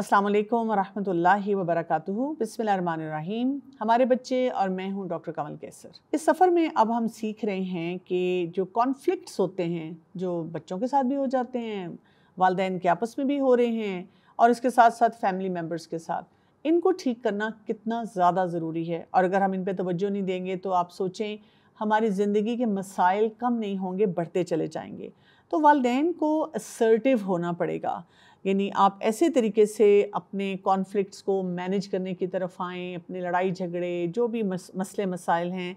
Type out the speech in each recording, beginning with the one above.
अस्सलाम वालेकुम वरहमतुल्लाहि वबरकातुहू। बिस्मिल्लाहिर्रहमानिर्रहीम। हमारे बच्चे और मैं हूँ डॉक्टर कमल कैसर। इस सफ़र में अब हम सीख रहे हैं कि जो कॉन्फ्लिक्ट्स होते हैं, जो बच्चों के साथ भी हो जाते हैं, वालिदैन के आपस में भी हो रहे हैं और इसके साथ साथ फैमिली मेम्बर्स के साथ, इनको ठीक करना कितना ज़्यादा ज़रूरी है। और अगर हम इन पर तवज्जो नहीं देंगे तो आप सोचें हमारी ज़िंदगी के मसाइल कम नहीं होंगे, बढ़ते चले जाएंगे। तो वालिदैन को असर्टिव होना पड़ेगा, यानी आप ऐसे तरीके से अपने कॉन्फ्लिक्ट्स को मैनेज करने की तरफ आएँ, अपने लड़ाई झगड़े जो भी मसले मसाइल हैं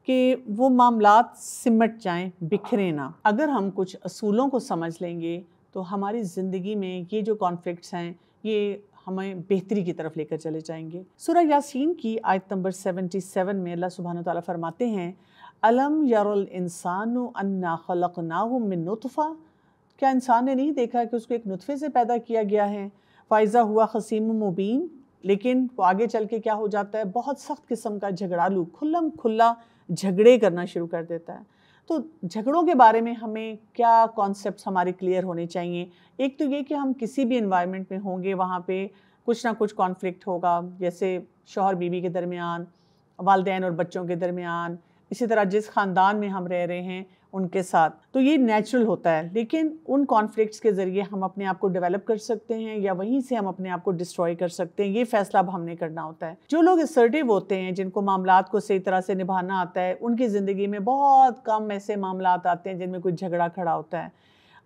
कि वो मामलात सिमट जाएं, बिखरें ना। अगर हम कुछ असूलों को समझ लेंगे तो हमारी ज़िंदगी में ये जो कॉन्फ्लिक्ट्स हैं ये हमें बेहतरी की तरफ लेकर चले जाएंगे। सूरह यासीन की आयत नंबर 77 में अल्लाह सुब्हानहू तआला फरमाते हैं, अलम यरल इंसानु अन्ना खलकनाहु मिन नुतफ़ा, क्या इंसान ने नहीं देखा कि उसको एक नुतफ़े से पैदा किया गया है, फ़ाइज़ा हुआ ख़सीम मुबीन, लेकिन वो आगे चल के क्या हो जाता है, बहुत सख्त किस्म का झगड़ालू, खुल्लम खुल्ला झगड़े करना शुरू कर देता है। तो झगड़ों के बारे में हमें क्या कॉन्सेप्ट्स हमारे क्लियर होने चाहिए। एक तो ये कि हम किसी भी इन्वायरमेंट में होंगे वहाँ पे कुछ ना कुछ कॉन्फ्लिक्ट होगा, जैसे शौहर बीवी के दरमियान, वालिदैन और बच्चों के दरमियान, इसी तरह जिस ख़ानदान में हम रह रहे हैं उनके साथ, तो ये नेचुरल होता है। लेकिन उन कॉन्फ्लिक्ट्स के ज़रिए हम अपने आप को डेवलप कर सकते हैं या वहीं से हम अपने आप को डिस्ट्रॉय कर सकते हैं, ये फ़ैसला अब हमने करना होता है। जो लोग असर्टिव होते हैं, जिनको मामलात को सही तरह से निभाना आता है, उनकी ज़िंदगी में बहुत कम ऐसे मामलात आते हैं जिनमें कोई झगड़ा खड़ा होता है।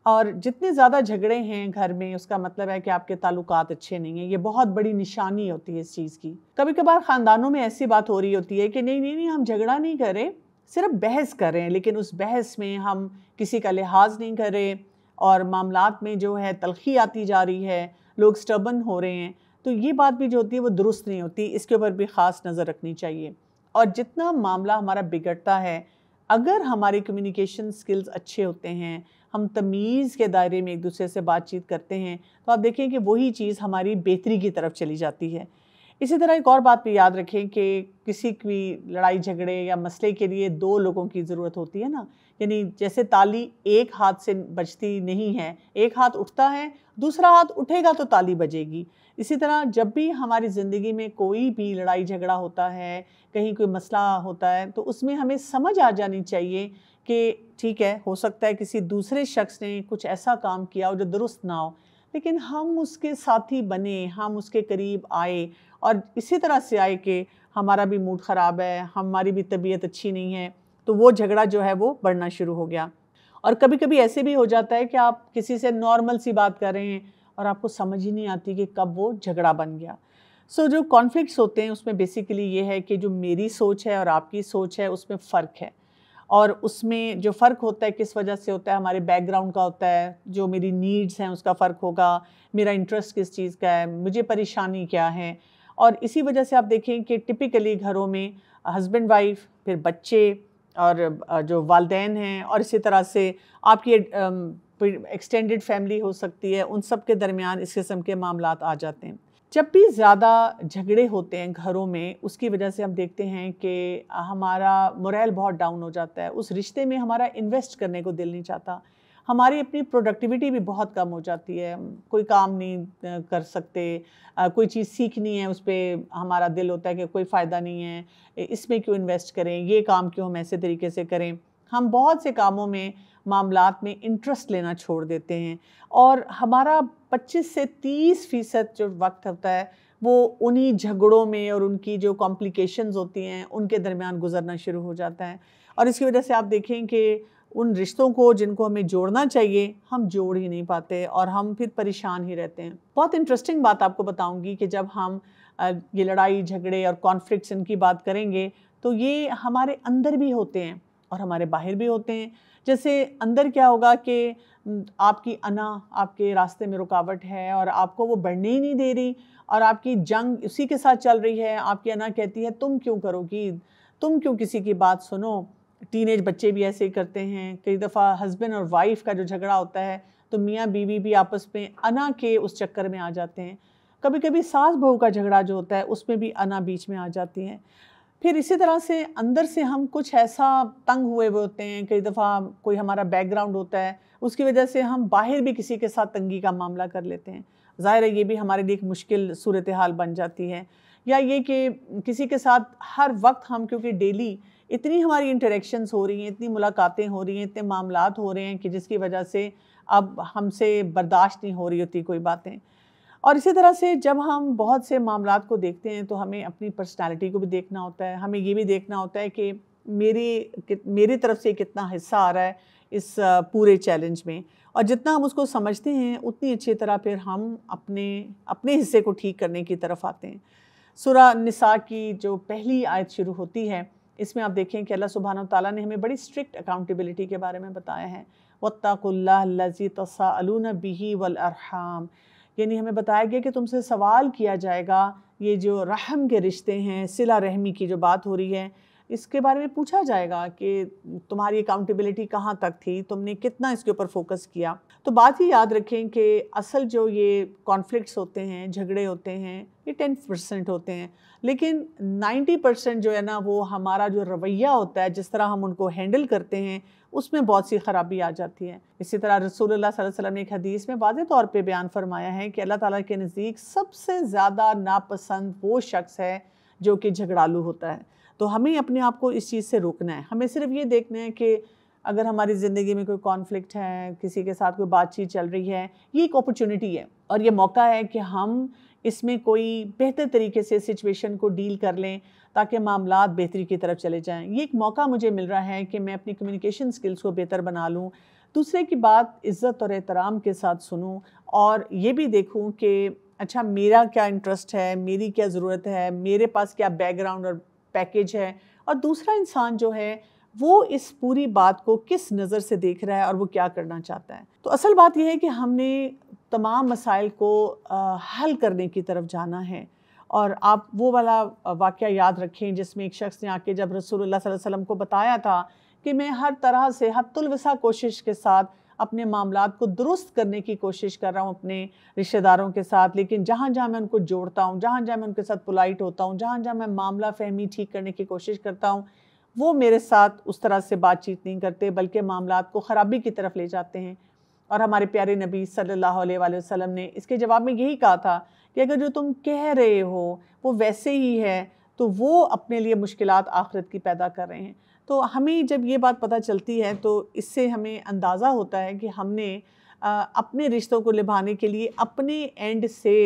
और जितने ज़्यादा झगड़े हैं घर में, उसका मतलब है कि आपके ताल्लुकात अच्छे नहीं हैं। ये बहुत बड़ी निशानी होती है इस चीज़ की। कभी कभार ख़ानदानों में ऐसी बात हो रही होती है कि नहीं हम झगड़ा नहीं कर रहे, सिर्फ बहस कर रहे हैं, लेकिन उस बहस में हम किसी का लिहाज नहीं कर रहे और मामलात में जो है तलखी आती जा रही है, लोग स्टबन हो रहे हैं। तो ये बात भी जो होती है वो दुरुस्त नहीं होती, इसके ऊपर भी ख़ास नज़र रखनी चाहिए। और जितना मामला हमारा बिगड़ता है, अगर हमारे कम्युनिकेशन स्किल्स अच्छे होते हैं, हम तमीज़ के दायरे में एक दूसरे से बातचीत करते हैं, तो आप देखें कि वही चीज़ हमारी बेहतरी की तरफ चली जाती है। इसी तरह एक और बात भी याद रखें कि किसी की लड़ाई झगड़े या मसले के लिए दो लोगों की ज़रूरत होती है ना, यानी जैसे ताली एक हाथ से बजती नहीं है, एक हाथ उठता है, दूसरा हाथ उठेगा तो ताली बजेगी। इसी तरह जब भी हमारी ज़िंदगी में कोई भी लड़ाई झगड़ा होता है, कहीं कोई मसला होता है, तो उसमें हमें समझ आ जानी चाहिए कि ठीक है, हो सकता है किसी दूसरे शख्स ने कुछ ऐसा काम किया हो जो दुरुस्त ना हो, लेकिन हम उसके साथी बने, हम उसके करीब आए और इसी तरह से आए कि हमारा भी मूड ख़राब है, हमारी भी तबीयत अच्छी नहीं है, तो वो झगड़ा जो है वो बढ़ना शुरू हो गया। और कभी कभी ऐसे भी हो जाता है कि आप किसी से नॉर्मल सी बात कर रहे हैं और आपको समझ ही नहीं आती कि कब वो झगड़ा बन गया। सो जो कॉन्फ्लिक्ट्स होते हैं उसमें बेसिकली ये है कि जो मेरी सोच है और आपकी सोच है उसमें फ़र्क है, और उसमें जो फ़र्क होता है किस वजह से होता है, हमारे बैकग्राउंड का होता है, जो मेरी नीड्स हैं उसका फ़र्क होगा, मेरा इंटरेस्ट किस चीज़ का है, मुझे परेशानी क्या है। और इसी वजह से आप देखें कि टिपिकली घरों में हस्बैंड वाइफ, फिर बच्चे और जो वालिदैन हैं, और इसी तरह से आपकी एक्सटेंडेड फैमिली हो सकती है, उन सब के दरमियान इस किस्म के मामलात आ जाते हैं। जब भी ज़्यादा झगड़े होते हैं घरों में, उसकी वजह से हम देखते हैं कि हमारा मोरल बहुत डाउन हो जाता है, उस रिश्ते में हमारा इन्वेस्ट करने को दिल नहीं चाहता, हमारी अपनी प्रोडक्टिविटी भी बहुत कम हो जाती है, कोई काम नहीं कर सकते, कोई चीज़ सीखनी है उस पर हमारा दिल होता है कि कोई फ़ायदा नहीं है, इसमें क्यों इन्वेस्ट करें, ये काम क्यों हम ऐसे तरीके से करें। हम बहुत से कामों में, मामलात में इंटरेस्ट लेना छोड़ देते हैं और हमारा 25 से 30% जो वक्त होता है वो उन्हीं झगड़ों में और उनकी जो कॉम्प्लिकेशंस होती हैं उनके दरमियान गुजरना शुरू हो जाता है। और इसकी वजह से आप देखें कि उन रिश्तों को जिनको हमें जोड़ना चाहिए हम जोड़ ही नहीं पाते और हम फिर परेशान ही रहते हैं। बहुत इंटरेस्टिंग बात आपको बताऊंगी कि जब हम ये लड़ाई झगड़े और कॉन्फ्लिक्ट्स इनकी बात करेंगे तो ये हमारे अंदर भी होते हैं और हमारे बाहर भी होते हैं। जैसे अंदर क्या होगा कि आपकी अना आपके रास्ते में रुकावट है और आपको वो बढ़ने ही नहीं दे रही और आपकी जंग उसी के साथ चल रही है। आपकी अना कहती है तुम क्यों करोगी, तुम क्यों किसी की बात सुनो। टीनेज बच्चे भी ऐसे ही करते हैं। कई दफ़ा हस्बैंड और वाइफ का जो झगड़ा होता है तो मियाँ बीवी भी आपस में अना के उस चक्कर में आ जाते हैं। कभी कभी सास बहू का झगड़ा जो होता है उसमें भी अना बीच में आ जाती है। फिर इसी तरह से अंदर से हम कुछ ऐसा तंग हुए हुए होते हैं, कई दफ़ा कोई हमारा बैकग्राउंड होता है उसकी वजह से हम बाहर भी किसी के साथ तंगी का मामला कर लेते हैं। ज़ाहिर है ये भी हमारे लिए एक मुश्किल सूरत हाल बन जाती है। या ये कि किसी के साथ हर वक्त हम, क्योंकि डेली इतनी हमारी इंटरेक्शंस हो रही हैं, इतनी मुलाकातें हो रही हैं, इतने मामलात हो रहे हैं कि जिसकी वजह से अब हमसे बर्दाश्त नहीं हो रही होती कोई बातें। और इसी तरह से जब हम बहुत से मामलात को देखते हैं तो हमें अपनी पर्सनालिटी को भी देखना होता है, हमें ये भी देखना होता है कि मेरी तरफ से कितना हिस्सा आ रहा है इस पूरे चैलेंज में, और जितना हम उसको समझते हैं उतनी अच्छी तरह फिर हम अपने हिस्से को ठीक करने की तरफ आते हैं। सूरह निसा की जो पहली आयत शुरू होती है, इसमें आप देखें कि अल्लाह सुब्हानहू तआला ने हमें बड़ी स्ट्रिक्ट अकाउंटेबिलिटी के बारे में बताया है। वत्तकुल्लाह लज़ी तसाअलून बिही वल अरहाम, यानी हमें बताया गया कि तुमसे सवाल किया जाएगा, ये जो रहम के रिश्ते हैं, सिला रहमी की जो बात हो रही है, इसके बारे में पूछा जाएगा कि तुम्हारी अकाउंटेबिलिटी कहाँ तक थी, तुमने कितना इसके ऊपर फोकस किया। तो बात ही याद रखें कि असल जो ये कॉन्फ्लिक्ट्स होते हैं, झगड़े होते हैं, ये 10% होते हैं, लेकिन 90% जो है ना, वो हमारा जो रवैया होता है, जिस तरह हम उनको हैंडल करते हैं, उसमें बहुत सी ख़राबी आ जाती है। इसी तरह रसूलुल्लाह सल्लल्लाहु अलैहि वसल्लम ने एक हदीस में वाज़ेह तौर पे बयान फरमाया है कि अल्लाह ताला के नज़दीक सबसे ज़्यादा नापसंद वो शख्स है जो कि झगड़ालू होता है। तो हमें अपने आप को इस चीज़ से रोकना है। हमें सिर्फ ये देखना है कि अगर हमारी ज़िंदगी में कोई कॉन्फ्लिक्ट है, किसी के साथ कोई बातचीत चल रही है, ये एक अपॉर्चुनिटी है और ये मौका है कि हम इसमें कोई बेहतर तरीके से सिचुएशन को डील कर लें ताकि मामलात बेहतरी की तरफ चले जाएं। ये एक मौका मुझे मिल रहा है कि मैं अपनी कम्युनिकेशन स्किल्स को बेहतर बना लूँ, दूसरे की बात इज़्ज़त और एहतराम के साथ सुनूँ, और ये भी देखूँ कि अच्छा मेरा क्या इंटरेस्ट है, मेरी क्या ज़रूरत है, मेरे पास क्या बैकग्राउंड और पैकेज है, और दूसरा इंसान जो है वो इस पूरी बात को किस नज़र से देख रहा है और वो क्या करना चाहता है। तो असल बात यह है कि हमने तमाम मसाइल को हल करने की तरफ जाना है। और आप वो वाला वाक़या याद रखें जिसमें एक शख्स ने आके जब रसूलुल्लाह सल्लल्लाहु अलैहि वसल्लम को बताया था कि मैं हर तरह से हद्दुल वसा कोशिश के साथ अपने मामलात को दुरुस्त करने की कोशिश कर रहा हूँ अपने रिश्तेदारों के साथ, लेकिन जहाँ जहाँ मैं उनको जोड़ता हूँ, जहाँ जहाँ मैं उनके साथ पोलाइट होता हूँ, जहाँ जहाँ मैं मामला फहमी ठीक करने की कोशिश करता हूँ, वो मेरे साथ उस तरह से बातचीत नहीं करते बल्कि मामलात को ख़राबी की तरफ ले जाते हैं। और हमारे प्यारे नबी सल्लल्लाहु अलैहि वसल्लम ने इसके जवाब में यही कहा था कि अगर जो तुम कह रहे हो वो वैसे ही है तो वो अपने लिए मुश्किलात आखिरत की पैदा कर रहे हैं। तो हमें जब ये बात पता चलती है तो इससे हमें अंदाज़ा होता है कि हमने अपने रिश्तों को निभाने के लिए अपने एंड से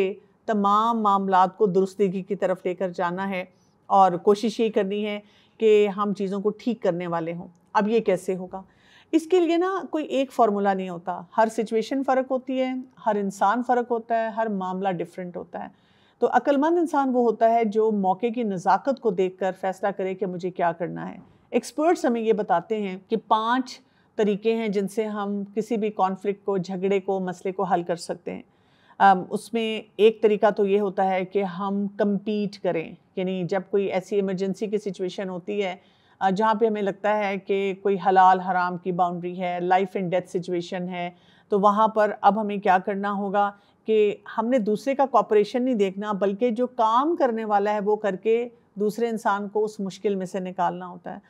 तमाम मामलात को दुरुस्ती की तरफ लेकर जाना है और कोशिश ये करनी है कि हम चीज़ों को ठीक करने वाले हों। अब ये कैसे होगा? इसके लिए ना कोई एक फार्मूला नहीं होता, हर सिचुएशन फ़र्क होती है, हर इंसान फ़र्क होता है, हर मामला डिफरेंट होता है। तो अक्लमंद इंसान वो होता है जो मौके की नज़ाकत को देखकर फ़ैसला करे कि मुझे क्या करना है। एक्सपर्ट्स हमें ये बताते हैं कि 5 तरीके हैं जिनसे हम किसी भी कॉन्फ्लिक्ट को, झगड़े को, मसले को हल कर सकते हैं। उसमें एक तरीका तो ये होता है कि हम कम्पीट करें, यानी जब कोई ऐसी इमरजेंसी की सिचुएशन होती है जहाँ पे हमें लगता है कि कोई हलाल हराम की बाउंड्री है, लाइफ एंड डेथ सिचुएशन है, तो वहाँ पर अब हमें क्या करना होगा कि हमने दूसरे का कॉपरेशन नहीं देखना बल्कि जो काम करने वाला है वो करके दूसरे इंसान को उस मुश्किल में से निकालना होता है।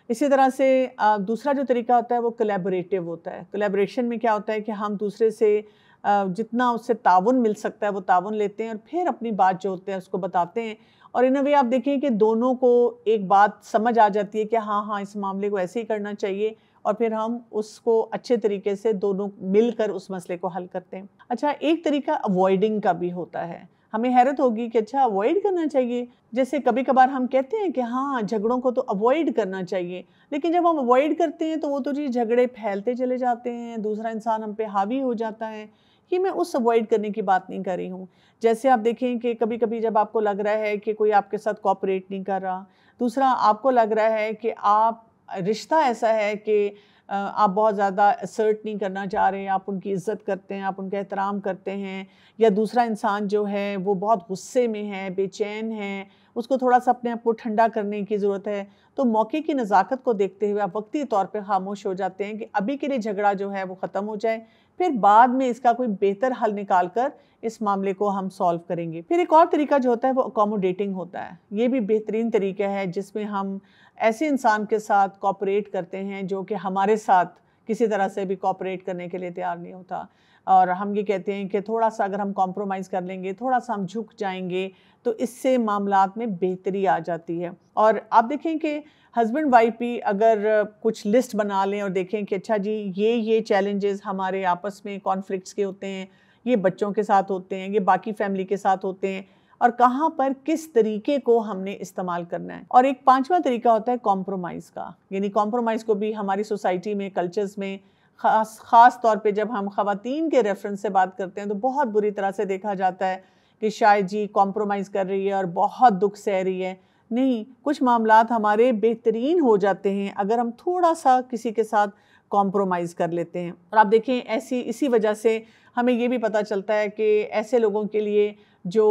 इसी तरह से दूसरा जो तरीका होता है वो कोलैबोरेटिव होता है। कोलैबोरेशन में क्या होता है कि हम दूसरे से जितना उससे ताउन मिल सकता है वो ताउन लेते हैं और फिर अपनी बात जो होते हैं उसको बताते हैं, और इन अ वे आप देखें कि दोनों को एक बात समझ आ जाती है कि हाँ हाँ इस मामले को ऐसे ही करना चाहिए, और फिर हम उसको अच्छे तरीके से दोनों मिलकर उस मसले को हल करते हैं। अच्छा, एक तरीका अवॉइडिंग का भी होता है। हमें हैरत होगी कि अच्छा अवॉइड करना चाहिए, जैसे कभी कभार हम कहते हैं कि हाँ झगड़ों को तो अवॉइड करना चाहिए, लेकिन जब हम अवॉइड करते हैं तो वो तो जी झगड़े फैलते चले जाते हैं, दूसरा इंसान हम पे हावी हो जाता है। कि मैं उस अवॉइड करने की बात नहीं कर रही हूँ। जैसे आप देखें कि कभी कभी जब आपको लग रहा है कि कोई आपके साथ कोऑपरेट नहीं कर रहा, दूसरा आपको लग रहा है कि आप रिश्ता ऐसा है कि आप बहुत ज़्यादा असर्ट नहीं करना चाह रहे हैं, आप उनकी इज़्ज़त करते हैं, आप उनका एहतराम करते हैं, या दूसरा इंसान जो है वो बहुत गुस्से में है, बेचैन है, उसको थोड़ा सा अपने आप को ठंडा करने की ज़रूरत है, तो मौके की नज़ाकत को देखते हुए आप वक्ती तौर पे खामोश हो जाते हैं कि अभी के लिए झगड़ा जो है वो ख़त्म हो जाए, फिर बाद में इसका कोई बेहतर हल निकाल कर इस मामले को हम सॉल्व करेंगे। फिर एक और तरीका जो होता है वो अकोमोडेटिंग होता है। ये भी बेहतरीन तरीका है जिसमें हम ऐसे इंसान के साथ कोऑपरेट करते हैं जो कि हमारे साथ किसी तरह से भी कोऑपरेट करने के लिए तैयार नहीं होता। और हम ये कहते हैं कि थोड़ा सा अगर हम कॉम्प्रोमाइज़ कर लेंगे, थोड़ा सा हम झुक जाएंगे, तो इससे मामलात में बेहतरी आ जाती है। और आप देखें कि हस्बैंड वाइफ भी अगर कुछ लिस्ट बना लें और देखें कि अच्छा जी ये चैलेंजेस हमारे आपस में कॉन्फ्लिक्ट्स के होते हैं, ये बच्चों के साथ होते हैं, ये बाकी फैमिली के साथ होते हैं, और कहाँ पर किस तरीके को हमने इस्तेमाल करना है। और एक पांचवा तरीका होता है कॉम्प्रोमाइज़ का, यानी कॉम्प्रोमाइज़ को भी हमारी सोसाइटी में, कल्चर्स में ख़ास तौर पे जब हम ख़वातीन के रेफरेंस से बात करते हैं तो बहुत बुरी तरह से देखा जाता है कि शायद जी कॉम्प्रोमाइज़ कर रही है और बहुत दुख सह रही है। नहीं, कुछ मामलात हमारे बेहतरीन हो जाते हैं अगर हम थोड़ा सा किसी के साथ कॉम्प्रोमाइज़ कर लेते हैं। और आप देखें इसी वजह से हमें ये भी पता चलता है कि ऐसे लोगों के लिए जो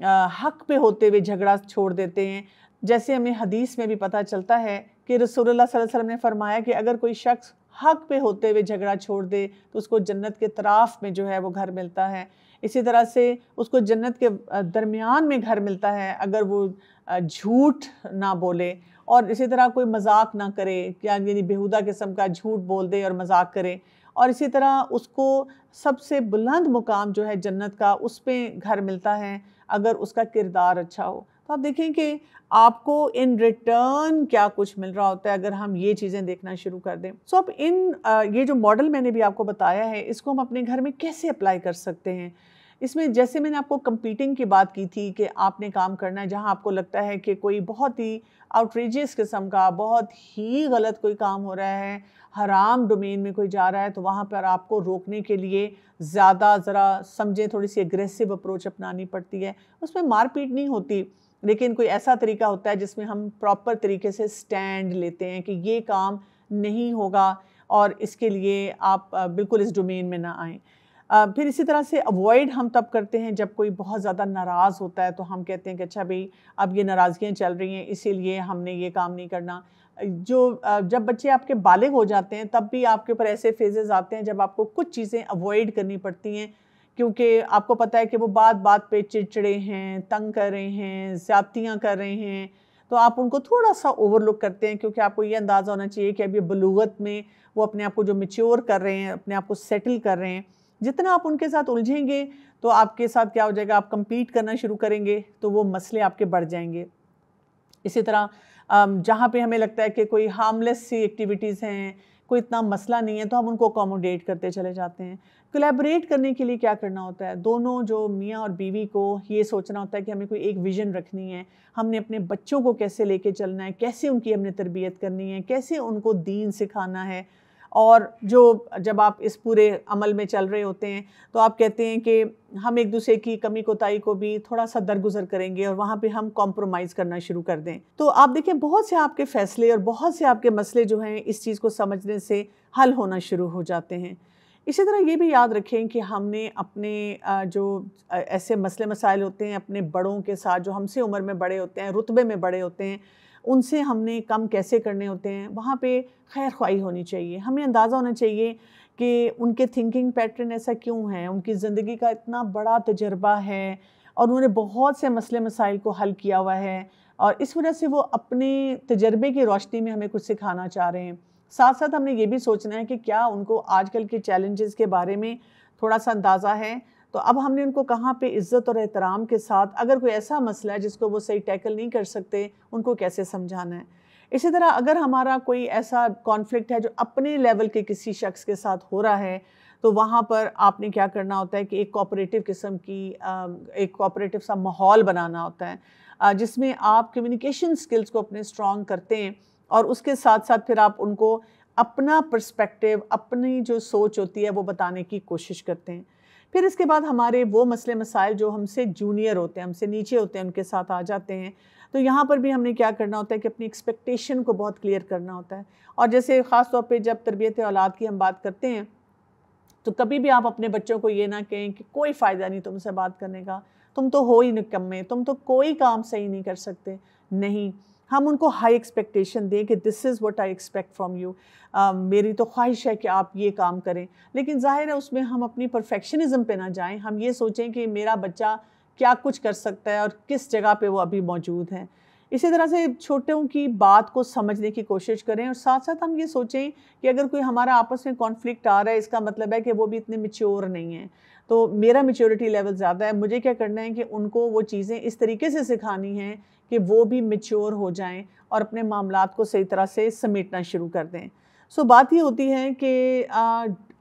हक पे होते हुए झगड़ा छोड़ देते हैं, जैसे हमें हदीस में भी पता चलता है कि रसूलुल्लाह सल्लल्लाहु अलैहि वसल्लम ने फरमाया कि अगर कोई शख्स हक पे होते हुए झगड़ा छोड़ दे तो उसको जन्नत के तराफ में जो है वो घर मिलता है। इसी तरह से उसको जन्नत के दरमियान में घर मिलता है अगर वो झूठ ना बोले, और इसी तरह कोई मजाक ना करे, यानी बेहुदा किस्म का झूठ बोल दे और मजाक करे। और इसी तरह उसको सबसे बुलंद मुकाम जो है जन्नत का, उस पे घर मिलता है अगर उसका किरदार अच्छा हो। तो आप देखें कि आपको इन रिटर्न क्या कुछ मिल रहा होता है अगर हम ये चीज़ें देखना शुरू कर दें। सो अब ये जो मॉडल मैंने भी आपको बताया है, इसको हम अपने घर में कैसे अप्लाई कर सकते हैं। इसमें जैसे मैंने आपको कंपीटिंग की बात की थी कि आपने काम करना है जहां आपको लगता है कि कोई बहुत ही आउटरेजियस किस्म का, बहुत ही गलत कोई काम हो रहा है, हराम डोमेन में कोई जा रहा है, तो वहाँ पर आपको रोकने के लिए ज़्यादा ज़रा समझें थोड़ी सी एग्रेसिव अप्रोच अपनानी पड़ती है। उसमें मारपीट नहीं होती, लेकिन कोई ऐसा तरीका होता है जिसमें हम प्रॉपर तरीके से स्टैंड लेते हैं कि ये काम नहीं होगा और इसके लिए आप बिल्कुल इस डोमेन में ना आएँ। फिर इसी तरह से अवॉइड हम तब करते हैं जब कोई बहुत ज़्यादा नाराज़ होता है, तो हम कहते हैं कि अच्छा भाई अब ये नाराज़गियाँ चल रही हैं इसीलिए हमने ये काम नहीं करना। जब बच्चे आपके बालिग हो जाते हैं तब भी आपके ऊपर ऐसे फेजेज़ आते हैं जब आपको कुछ चीज़ें अवॉइड करनी पड़ती हैं, क्योंकि आपको पता है कि वो बात बात पे चिड़चिड़े हैं, तंग कर रहे हैं, ज़्यादतियाँ कर रहे हैं, तो आप उनको थोड़ा सा ओवरलुक करते हैं, क्योंकि आपको ये अंदाज़ा होना चाहिए कि अभी बलूगत में वो अपने आप को जो मैच्योर कर रहे हैं, अपने आप को सेटल कर रहे हैं। जितना आप उनके साथ उलझेंगे तो आपके साथ क्या हो जाएगा, आप compete करना शुरू करेंगे तो वो मसले आपके बढ़ जाएंगे। इसी तरह जहाँ पे हमें लगता है कि कोई हार्मलेस सी एक्टिविटीज़ हैं, कोई इतना मसला नहीं है, तो हम उनको अकोमोडेट करते चले जाते हैं। कोलैबोरेट करने के लिए क्या करना होता है, दोनों जो मियाँ और बीवी को ये सोचना होता है कि हमें कोई एक विज़न रखनी है, हमने अपने बच्चों को कैसे लेके चलना है, कैसे उनकी हमने तरबियत करनी है, कैसे उनको दीन सिखाना है। और जब आप इस पूरे अमल में चल रहे होते हैं तो आप कहते हैं कि हम एक दूसरे की कमी कोताही को भी थोड़ा सा दरगुजर करेंगे और वहाँ पे हम कॉम्प्रोमाइज़ करना शुरू कर दें। तो आप देखें बहुत से आपके फ़ैसले और बहुत से आपके मसले जो हैं इस चीज़ को समझने से हल होना शुरू हो जाते हैं। इसी तरह ये भी याद रखें कि हमने अपने ऐसे मसले मसाइल होते हैं अपने बड़ों के साथ, जो हमसे उम्र में बड़े होते हैं, रुतबे में बड़े होते हैं, उनसे हमने कम कैसे करने होते हैं, वहाँ पे खैर ख्वाही होनी चाहिए। हमें अंदाज़ा होना चाहिए कि उनके थिंकिंग पैटर्न ऐसा क्यों है, उनकी ज़िंदगी का इतना बड़ा तजर्बा है और उन्होंने बहुत से मसले मसाइल को हल किया हुआ है और इस वजह से वो अपने तजर्बे की रोशनी में हमें कुछ सिखाना चाह रहे हैं। साथ साथ हमने ये भी सोचना है कि क्या उनको आजकल के चैलेंजेस के बारे में थोड़ा सा अंदाज़ा है, तो अब हमने उनको कहाँ पे इज़्ज़त और एहतराम के साथ, अगर कोई ऐसा मसला है जिसको वो सही टैकल नहीं कर सकते, उनको कैसे समझाना है। इसी तरह अगर हमारा कोई ऐसा कॉन्फ्लिक्ट है जो अपने लेवल के किसी शख्स के साथ हो रहा है, तो वहाँ पर आपने क्या करना होता है कि एक कोऑपरेटिव किस्म की एक कोऑपरेटिव सा माहौल बनाना होता है जिसमें आप कम्युनिकेशन स्किल्स को अपने स्ट्रॉन्ग करते हैं और उसके साथ साथ फिर आप उनको अपना पर्सपेक्टिव, अपनी जो सोच होती है वो बताने की कोशिश करते हैं। फिर इसके बाद हमारे वो मसले मसाइल जो हमसे जूनियर होते हैं, हमसे नीचे होते हैं, उनके साथ आ जाते हैं। तो यहाँ पर भी हमने क्या करना होता है कि अपनी एक्सपेक्टेशन को बहुत क्लियर करना होता है। और जैसे ख़ास तौर पे जब तरबियत औलाद की हम बात करते हैं, तो कभी भी आप अपने बच्चों को ये ना कहें कि कोई फ़ायदा नहीं तुमसे बात करने का, तुम तो हो ही निकम्मे, तुम तो कोई काम सही नहीं कर सकते। नहीं, हम उनको हाई एक्सपेक्टेशन दें कि this is what I expect from you, मेरी तो ख्वाहिश है कि आप ये काम करें। लेकिन ज़ाहिर है उसमें हम अपनी परफेक्शनिज़म पे ना जाएं, हम ये सोचें कि मेरा बच्चा क्या कुछ कर सकता है और किस जगह पे वो अभी मौजूद है। इसी तरह से छोटों की बात को समझने की कोशिश करें और साथ साथ हम ये सोचें कि अगर कोई हमारा आपस में कॉन्फ्लिक्ट आ रहा है, इसका मतलब है कि वो भी इतने मैच्योर नहीं है। तो मेरा मैच्योरिटी लेवल ज़्यादा है, मुझे क्या करना है कि उनको वो चीज़ें इस तरीके से सिखानी हैं कि वो भी मैच्योर हो जाएं और अपने मामलात को सही तरह से समेटना शुरू कर दें। सो बात ये होती है कि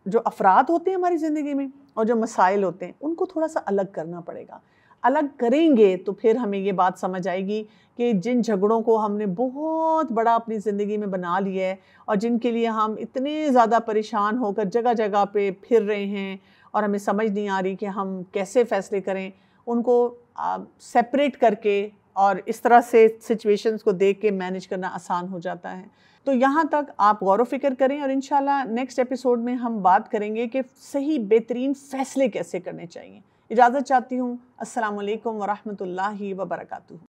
जो अफराद होते हैं हमारी ज़िंदगी में और जो मसाइल होते हैं उनको थोड़ा सा अलग करना पड़ेगा। अलग करेंगे तो फिर हमें ये बात समझ आएगी कि जिन झगड़ों को हमने बहुत बड़ा अपनी ज़िंदगी में बना लिया है और जिनके लिए हम इतने ज़्यादा परेशान होकर जगह जगह पे फिर रहे हैं और हमें समझ नहीं आ रही कि हम कैसे फ़ैसले करें, उनको सेपरेट करके और इस तरह से सिचुएशंस को देख के मैनेज करना आसान हो जाता है। तो यहाँ तक आप गौर व फ़िक्र करें और इंशाल्लाह नेक्स्ट एपिसोड में हम बात करेंगे कि सही बेहतरीन फ़ैसले कैसे करने चाहिए। इजाज़त चाहती हूँ। अस्सलामु अलैकुम व रहमतुल्लाहि व बरकातुहू।